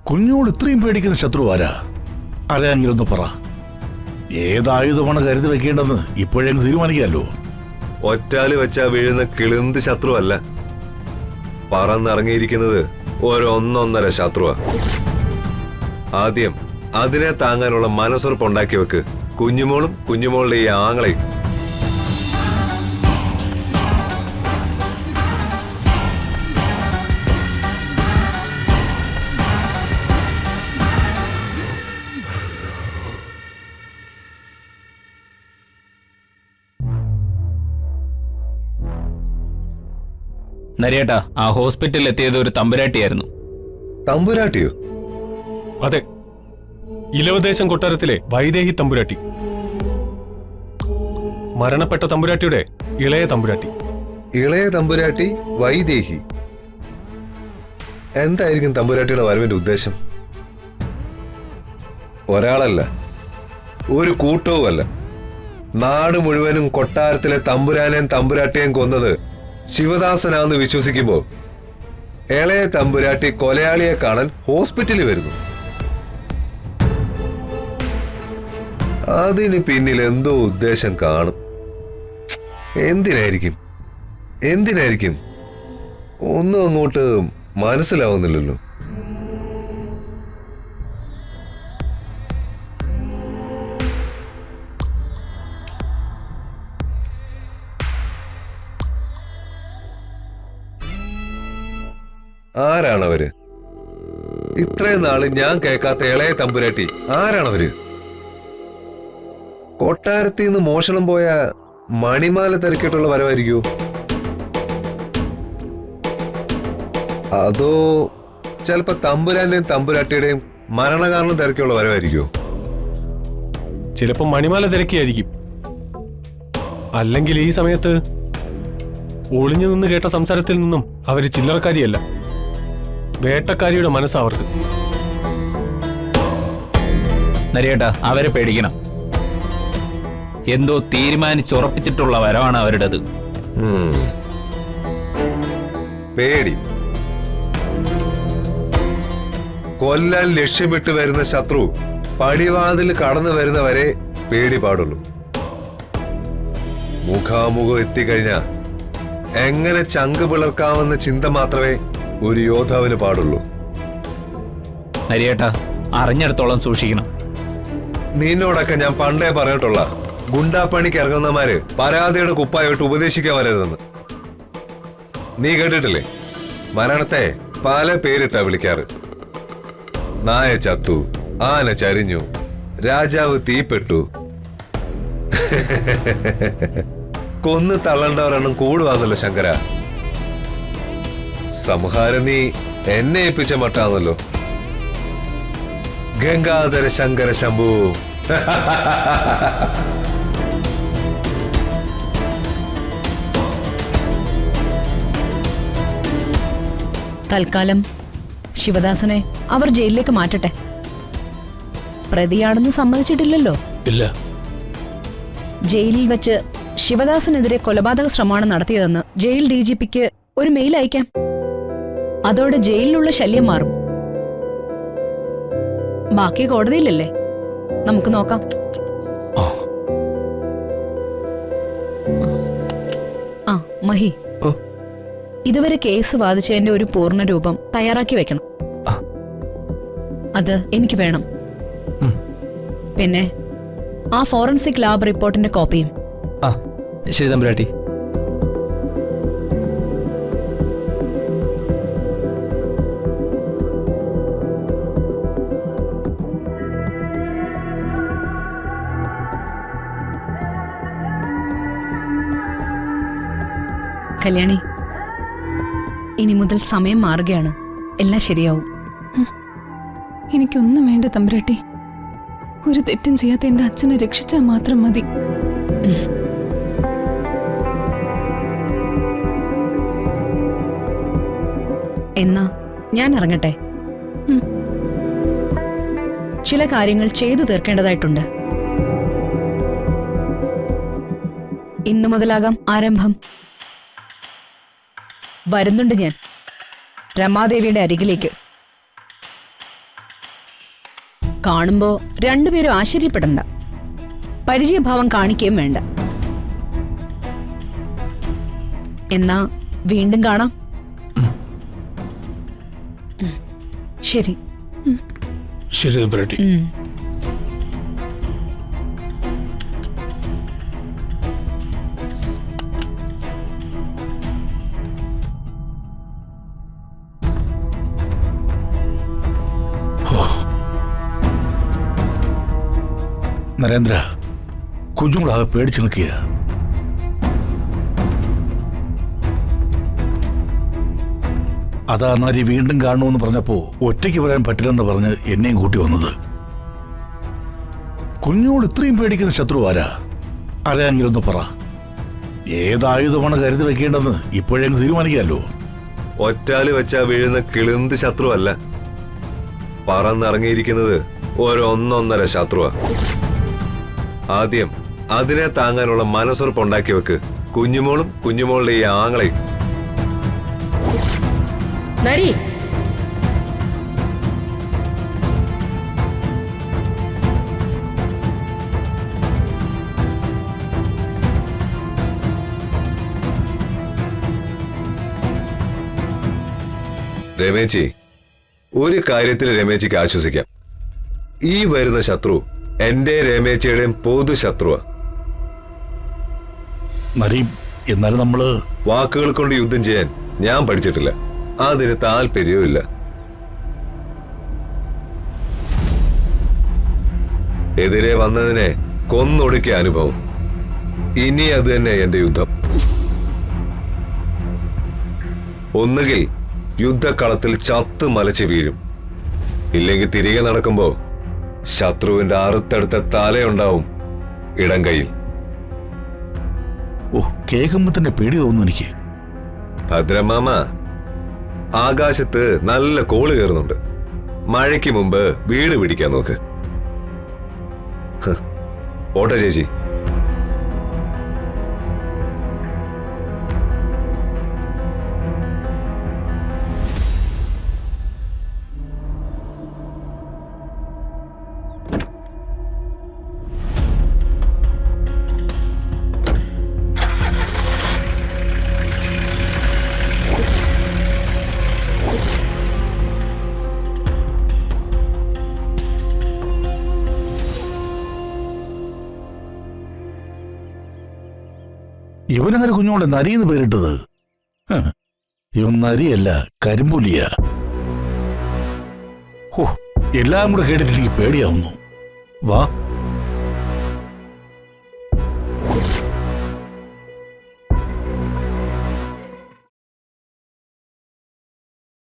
കുഞ്ഞോട് ഇത്രയും പേടിക്കുന്ന ശത്രു ആരാ? അറിയാമെങ്കിലൊന്ന് പറ. ഏതായുധമാണ് കരുതി വെക്കേണ്ടെന്ന് ഇപ്പോഴെങ്ങ് തീരുമാനിക്കാമല്ലോ. ഒറ്റാല് വെച്ചാ വീഴുന്ന കിളിന്ത് ശത്രു അല്ല, പറന്നിറങ്ങിയിരിക്കുന്നത് ഒരൊന്നൊന്നര ശത്രുവാ. ആദ്യം അതിനെ താങ്ങാനുള്ള മനസ്സുറപ്പുണ്ടാക്കി വെക്ക്. കുഞ്ഞുമോളും കുഞ്ഞുമോളുടെ ഈ ആങ്ങളെയും. നരിയേട്ടാ, ആ ഹോസ്പിറ്റലിൽ എത്തിയത് ഒരു തമ്പുരാട്ടിയായിരുന്നു. തമ്പുരാട്ടിയോ? അതെ, ഇലവദേശം കൊട്ടാരത്തിലെ വൈദേഹി തമ്പുരാട്ടി. മരണപ്പെട്ട തമ്പുരാട്ടിയുടെ ഇളയ തമ്പുരാട്ടി. ഇളയ തമ്പുരാട്ടി വൈദേഹി. എന്തായിരിക്കും തമ്പുരാട്ടിയുടെ വരവിന്റെ ഉദ്ദേശം? ഒരാളല്ല, ഒരു കൂട്ടവുമല്ല, നാട് മുഴുവനും കൊട്ടാരത്തിലെ തമ്പുരാനെയും തമ്പുരാട്ടിയെയും കൊന്നത് ശിവദാസനാന്ന് വിശ്വസിക്കുമ്പോ ഇളയ തമ്പുരാട്ടി കൊലയാളിയെ കാണാൻ ഹോസ്പിറ്റലിൽ വരുന്നു. അതിന് പിന്നിൽ എന്തോ ഉദ്ദേശം കാണും. എന്തിനായിരിക്കും ഒന്നും അങ്ങോട്ട് മനസ്സിലാവുന്നില്ലല്ലോ. ആരാണവര്? ഇത്രയും നാള് ഞാൻ കേൾക്കാത്ത ഇളയ തമ്പുരാട്ടി ആരാണവര്? കൊട്ടാരത്തിൽ നിന്ന് മോഷണം പോയ മണിമാല തിരക്കിട്ടുള്ള വരവായിരിക്കോ? അതോ ചിലപ്പോ തമ്പുരാന്റെയും തമ്പുരാട്ടിയുടെയും മരണകാരണം തിരക്കുള്ള വരവായിരിക്കോ? ചിലപ്പോ മണിമാല തിരക്കിയായിരിക്കും. അല്ലെങ്കിൽ ഈ സമയത്ത് ഒളിഞ്ഞു നിന്ന് കേട്ട സംസാരത്തിൽ നിന്നും അവര് ചില്ലറക്കാരിയല്ല, വേട്ടക്കാരിയുടെ മനസ്സാ അവർക്ക്. നരിയേട്ടാ, അവരെ പേടിക്കണം. എന്തോ തീരുമാനിച്ചുറപ്പിച്ചിട്ടുള്ള വരവാണ് അവരുടേത്. പേടി കൊല്ലാൻ ലക്ഷ്യമിട്ട് വരുന്ന ശത്രു പടിവാതിൽ കടന്നു വരുന്നവരെ പേടി പാടുള്ളൂ. മുഖാമുഖം എത്തിക്കഴിഞ്ഞാ എങ്ങനെ ചങ്ക് പിളർക്കാമെന്ന ചിന്ത മാത്രമേ ഒരു യോദ്ധാവിന് പാടുള്ളൂ. നരിയേട്ടാ, അറിഞ്ഞിടത്തോളം സൂക്ഷിക്കണം. നിന്നോടൊക്കെ ഞാൻ പണ്ടേ പറഞ്ഞിട്ടുള്ള ഗുണ്ടാപ്പണിക്ക് ഇറങ്ങുന്നമാര് പരാതിയുടെ കുപ്പായിട്ട് ഉപദേശിക്കാൻ വരരുതെന്ന്. നീ കേട്ടിട്ടില്ലേ? മരണത്തെ പല പേരിട്ടാ വിളിക്കാറ്. നായ ചത്തു, ആന ചരിഞ്ഞു, രാജാവ് തീപ്പെട്ടു. കൊന്ന് തള്ളേണ്ടവരെണ്ണം കൂടുവാന്നല്ലോ ശങ്കര. സംഹാരം നീ എന്നെ ഏൽപ്പിച്ച മട്ടാന്നല്ലോ. ഗംഗാധര ശങ്കര ശംഭു. തൽക്കാലം ശിവദാസനെ അവർ ജയിലിലേക്ക് മാറ്റട്ടെ. പ്രതിയാണെന്ന് സമ്മതിച്ചിട്ടില്ലല്ലോ. ഇല്ല. ജയിലിൽ വെച്ച് ശിവദാസനെതിരെ കൊലപാതക ശ്രമമാണ് നടത്തിയതെന്ന് ജയിൽ DGPക്ക് ഒരു മെയിൽ അയക്കാം. അതോടെ ജയിലിലുള്ള ശല്യം മാറും. ബാക്കി കോടതിയിലല്ലേ, നമുക്ക് നോക്കാം. ആ മഹി, ഇതുവരെ കേസ് വാദിച്ചതിന്റെ ഒരു പൂർണ്ണ രൂപം തയ്യാറാക്കി വെക്കണം. അത് എനിക്ക് വേണം. പിന്നെ ആ ഫോറൻസിക് ലാബ് റിപ്പോർട്ടിന്റെ കോപ്പിയും. ശരി തമ്പുരാട്ടി. കല്യാണി, ഇനി മുതൽ സമയം മാറുകയാണ്. എല്ലാം ശരിയാവും. എനിക്കൊന്നും വേണ്ട തമ്പുരാട്ടി. ഒരു തെറ്റും ചെയ്യാത്ത എന്റെ അച്ഛനെ രക്ഷിച്ചാൽ മാത്രം മതി. എന്നാ ഞാൻ ഇറങ്ങട്ടെ. ചില കാര്യങ്ങൾ ചെയ്തു തീർക്കേണ്ടതായിട്ടുണ്ട്. ഇന്നു മുതലാകാം ആരംഭം. വരുന്നുണ്ട് ഞാൻ രമാദേവിയുടെ അരികിലേക്ക്. കാണുമ്പോ രണ്ടുപേരും ആശ്ചര്യപ്പെടണ്ട, പരിചയഭാവം കാണിക്കുകയും വേണ്ട. എന്നാ വീണ്ടും കാണാം. ശരി. ശരി തമ്പുരാട്ടി. നരേന്ദ്ര, കുഞ്ഞുങ്ങളാകെ പേടിച്ചു നിൽക്കുക. അതാ നരി വീണ്ടും കാണണമെന്ന് പറഞ്ഞപ്പോ ഒറ്റയ്ക്ക് വരാൻ പറ്റില്ലെന്ന് പറഞ്ഞ് എന്നെയും കൂട്ടി വന്നത്. കുഞ്ഞോട് ഇത്രയും പേടിക്കുന്ന ശത്രു ആരാ? അറിയാമെങ്കിലൊന്ന് പറ. ഏതായുധമാണ് കരുതി വെക്കേണ്ടെന്ന് ഇപ്പോഴേ തീരുമാനിക്കാമല്ലോ. ഒറ്റാല് വെച്ചാ വീഴുന്ന കിളിന്ത് ശത്രുവല്ല, പറന്നിറങ്ങിയിരിക്കുന്നത് ഒരൊന്നൊന്നര ശത്രുവാ. ആദ്യം അതിനെ താങ്ങാനുള്ള മനസ്സുറപ്പുണ്ടാക്കി വെക്ക്, കുഞ്ഞുമോളും കുഞ്ഞുമോളുടെ ഈ ആങ്ങളെയും. നരി, രമേച്ചി, ഒരു കാര്യത്തിൽ രമേച്ചിക്ക് ആശ്വസിക്കാം. ഈ വരുന്ന ശത്രു എന്റെ രമേച്ചിയുടെയും പൊതു ശത്രുവാ. നരി, എന്നാലും നമ്മള് വാക്കുകൾ കൊണ്ട് യുദ്ധം ചെയ്യാൻ ഞാൻ പഠിച്ചിട്ടില്ല, അതിന് താല്പര്യവുമില്ല. എതിരെ വന്നതിനെ കൊന്നൊടുക്കിയ അനുഭവം, ഇനി അത് തന്നെ എന്റെ യുദ്ധം. ഒന്നുകിൽ യുദ്ധക്കളത്തിൽ ചത്തു മലച്ച് വീഴും, ഇല്ലെങ്കിൽ തിരികെ നടക്കുമ്പോ ശത്രുവിന്റെ അറുത്തെടുത്ത തലയുണ്ടാവും ഇടം കയ്യിൽ. ഓ, കേൾക്കുമ്പോ തന്നെ പേടി തോന്നുന്നു എനിക്ക്. ഭദ്രമാമ, ആകാശത്ത് നല്ല കോള് കയറുന്നുണ്ട്. മഴയ്ക്ക് മുമ്പ് വീട് പിടിക്കാൻ നോക്ക്. ഓട്ടെ ചേച്ചി. ഇവനങ്ങനെ കുഞ്ഞോളെ നരിയെന്ന് പേരിട്ടത്? ഇവൻ നരിയല്ല, കരിമ്പുലിയ. ഓ, എല്ലാം കൂടെ കേട്ടിട്ട് എനിക്ക് പേടിയാവുന്നു. വാ.